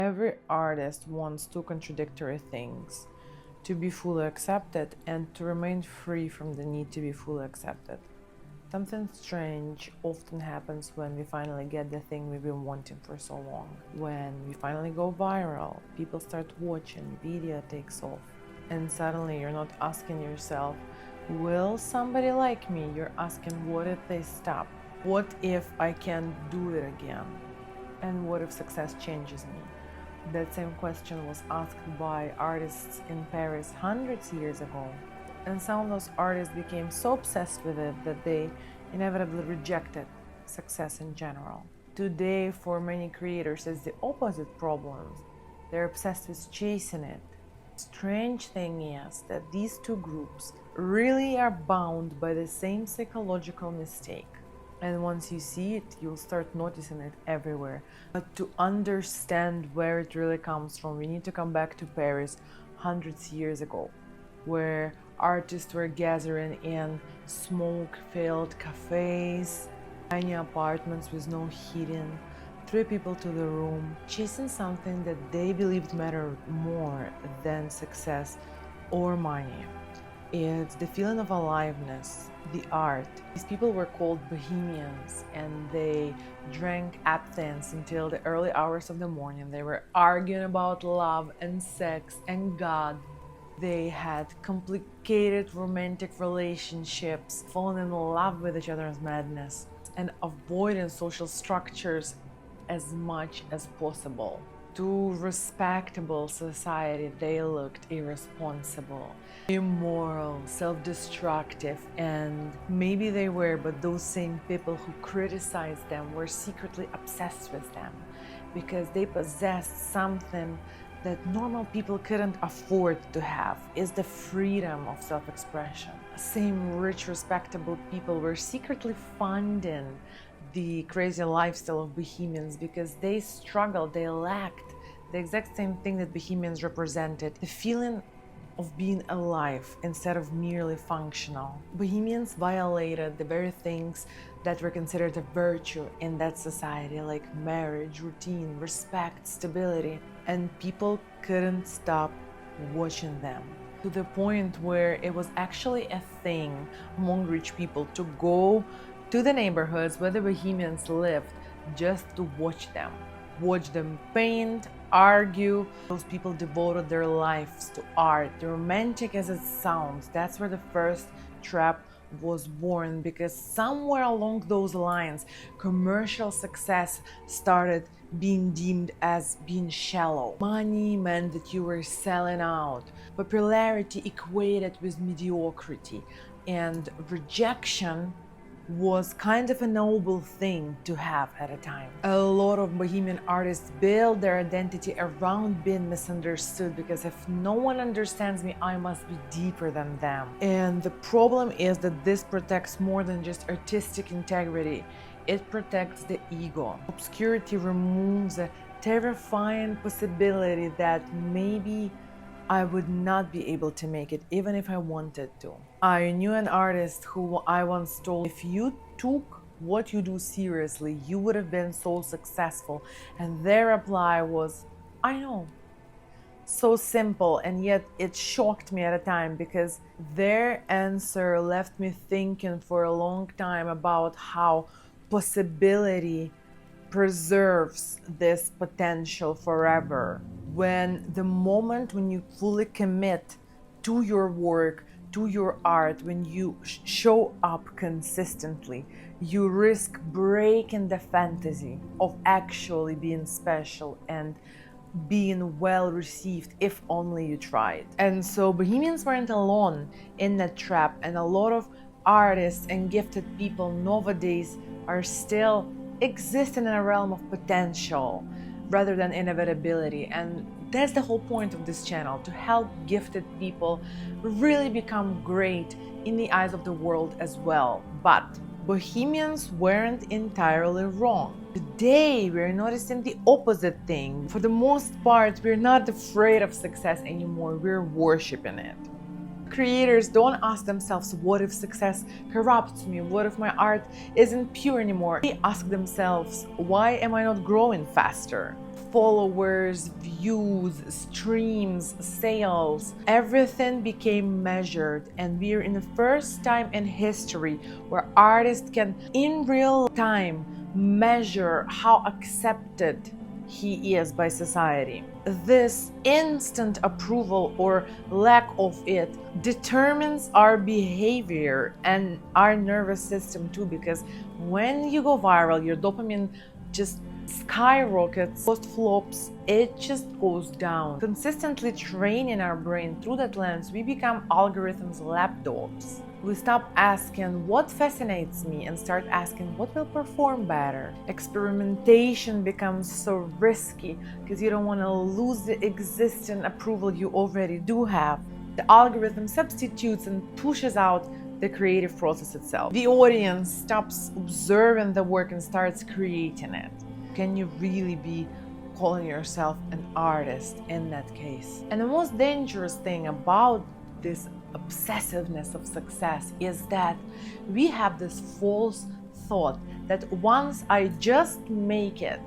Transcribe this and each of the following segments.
Every artist wants two contradictory things: to be fully accepted and to remain free from the need to be fully accepted. Something strange often happens when we finally get the thing we've been wanting for so long. When we finally go viral, people start watching, video takes off, and suddenly you're not asking yourself, will somebody like me? You're asking, what if they stop? What if I can't do it again? And what if success changes me? That same question was asked by artists in Paris hundreds of years ago. And some of those artists became so obsessed with it that they inevitably rejected success in general. Today, for many creators, it's the opposite problem. They're obsessed with chasing it. Strange thing is that these two groups really are bound by the same psychological mistake. And once you see it, you'll start noticing it everywhere. But to understand where it really comes from, we need to come back to Paris hundreds of years ago, where artists were gathering in smoke-filled cafes, tiny apartments with no heating, 3 people to the room, chasing something that they believed mattered more than success or money. It's the feeling of aliveness, the art. These people were called bohemians, and they drank absinthe until the early hours of the morning. They were arguing about love and sex and God. They had complicated romantic relationships, falling in love with each other as madness, and avoiding social structures as much as possible. To respectable society, they looked irresponsible, immoral, self-destructive, and maybe they were, but those same people who criticized them were secretly obsessed with them because they possessed something that normal people couldn't afford to have, is the freedom of self-expression. Same rich, respectable people were secretly funding the crazy lifestyle of bohemians because they struggled, they lacked the exact same thing that bohemians represented, the feeling of being alive instead of merely functional. Bohemians violated the very things that were considered a virtue in that society, like marriage, routine, respect, stability, and people couldn't stop watching them, to the point where it was actually a thing among rich people to go to the neighborhoods where the bohemians lived just to watch them paint, argue. Those people devoted their lives to art. Romantic as it sounds, that's where the first trap was born, because somewhere along those lines, commercial success started being deemed as being shallow. Money meant that you were selling out. Popularity equated with mediocrity, and rejection was kind of a noble thing to have at a time. A lot of bohemian artists build their identity around being misunderstood, because if no one understands me, I must be deeper than them. And the problem is that this protects more than just artistic integrity. It protects the ego. Obscurity removes a terrifying possibility that maybe I would not be able to make it even if I wanted to. I knew an artist who I once told, if you took what you do seriously, you would have been so successful. And their reply was, I know. So simple, and yet it shocked me at a time, because their answer left me thinking for a long time about how possibility preserves this potential forever. When the moment when you fully commit to your work, to your art, when you show up consistently, you risk breaking the fantasy of actually being special and being well received if only you tried. And so bohemians weren't alone in that trap, and a lot of artists and gifted people nowadays are still existing in a realm of potential rather than inevitability. And that's the whole point of this channel, to help gifted people really become great in the eyes of the world as well. But bohemians weren't entirely wrong. Today, we're noticing the opposite thing. For the most part, we're not afraid of success anymore, we're worshiping it. Creators don't ask themselves, what if success corrupts me? What if my art isn't pure anymore? They ask themselves, why am I not growing faster? followers, views, streams, sales. Everything became measured, and we're in the first time in history where artists can in real time measure how accepted he is by society. This instant approval or lack of it determines our behavior and our nervous system too, because when you go viral, your dopamine just skyrockets. Post flops, it just goes down. Consistently training our brain through that lens, we become algorithms' lapdogs. We stop asking what fascinates me and start asking what will perform better. Experimentation becomes so risky because you don't want to lose the existing approval you already do have. The algorithm substitutes and pushes out the creative process itself. The audience stops observing the work and starts creating it. Can you really be calling yourself an artist in that case? And the most dangerous thing about this obsessiveness of success is that we have this false thought that once I just make it,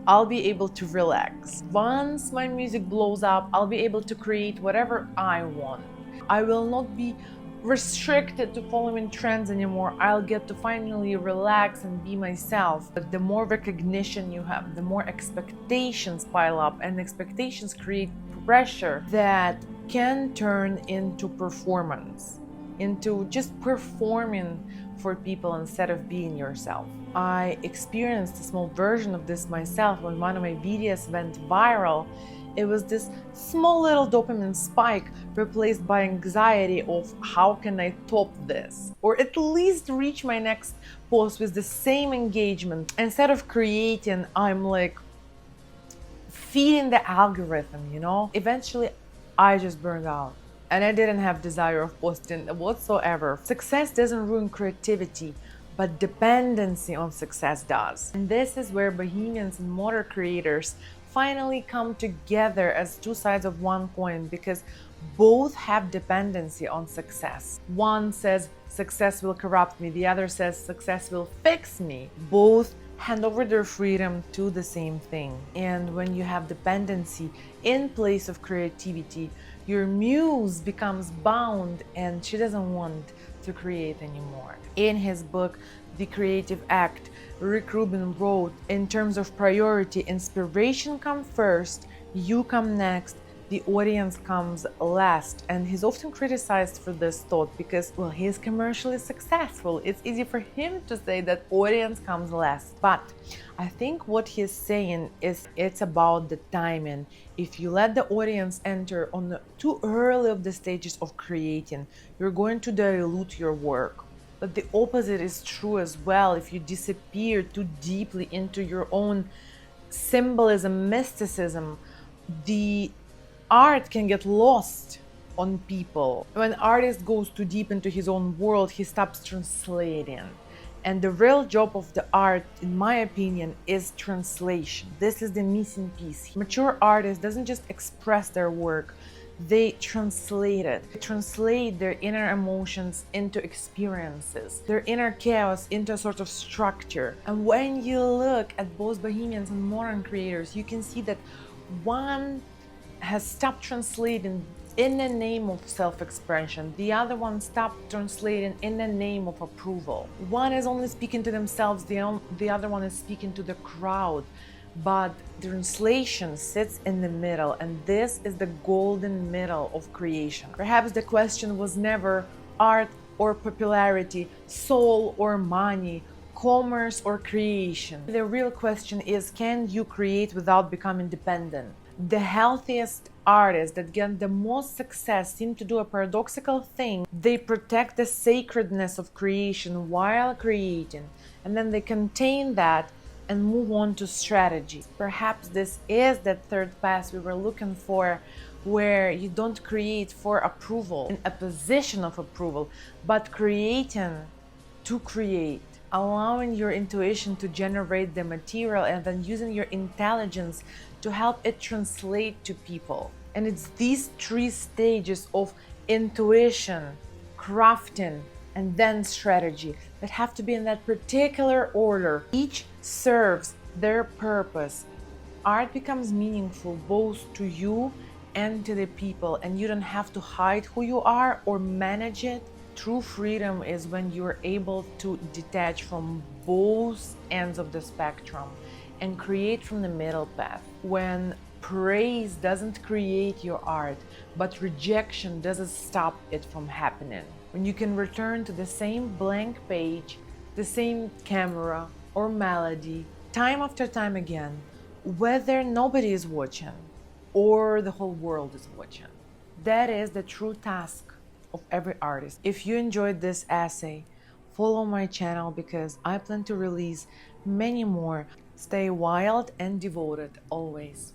I'll be able to relax. Once my music blows up, I'll be able to create whatever I want. I will not be restricted to following trends anymore. I'll get to finally relax and be myself. But the more recognition you have, the more expectations pile up, and expectations create pressure that can turn into performance, into just performing for people instead of being yourself. I experienced a small version of this myself when one of my videos went viral. It was this small little dopamine spike replaced by anxiety of how can I top this? Or at least reach my next post with the same engagement. Instead of creating, I'm like feeding the algorithm, you know? Eventually, I just burned out and I didn't have desire of posting whatsoever. Success doesn't ruin creativity, but dependency on success does. And this is where bohemians and modern creators finally come together as two sides of one coin, because both have dependency on success. One says success will corrupt me, the other says success will fix me. Both hand over their freedom to the same thing. And when you have dependency in place of creativity, your muse becomes bound and she doesn't want to create anymore. In his book, The Creative Act, Rick Rubin wrote, in terms of priority, inspiration comes first, you come next, the audience comes last. And he's often criticized for this thought because, well, he's commercially successful. It's easy for him to say that audience comes last. But I think what he's saying is it's about the timing. If you let the audience enter on the too early of the stages of creating, you're going to dilute your work. But the opposite is true as well. If you disappear too deeply into your own symbolism, mysticism, the art can get lost on people. When an artist goes too deep into his own world, he stops translating. And the real job of the art, in my opinion, is translation. This is the missing piece. Mature artist doesn't just express their work, they translate it. They translate their inner emotions into experiences, their inner chaos into a sort of structure. And when you look at both bohemians and modern creators, you can see that one has stopped translating in the name of self-expression. The other one stopped translating in the name of approval. One is only speaking to themselves, the other one is speaking to the crowd. But the translation sits in the middle, and this is the golden middle of creation. Perhaps the question was never art or popularity, soul or money, commerce or creation. The real question is, can you create without becoming dependent? The healthiest artists that get the most success seem to do a paradoxical thing. They protect the sacredness of creation while creating, and then they contain that and move on to strategy. Perhaps this is that third path we were looking for, where you don't create for approval, in a position of approval, but creating to create, allowing your intuition to generate the material and then using your intelligence to help it translate to people. And it's these three stages of intuition, crafting, and then strategy that have to be in that particular order. Each serves their purpose Art becomes meaningful both to you and to the people, and you don't have to hide who you are or manage it. True freedom is when you're able to detach from both ends of the spectrum and create from the middle path. When praise doesn't create your art, but rejection doesn't stop it from happening. When you can return to the same blank page, the same camera or melody, time after time again, whether nobody is watching or the whole world is watching. That is the true task of every artist. If you enjoyed this essay, follow my channel because I plan to release many more. Stay wild and devoted always.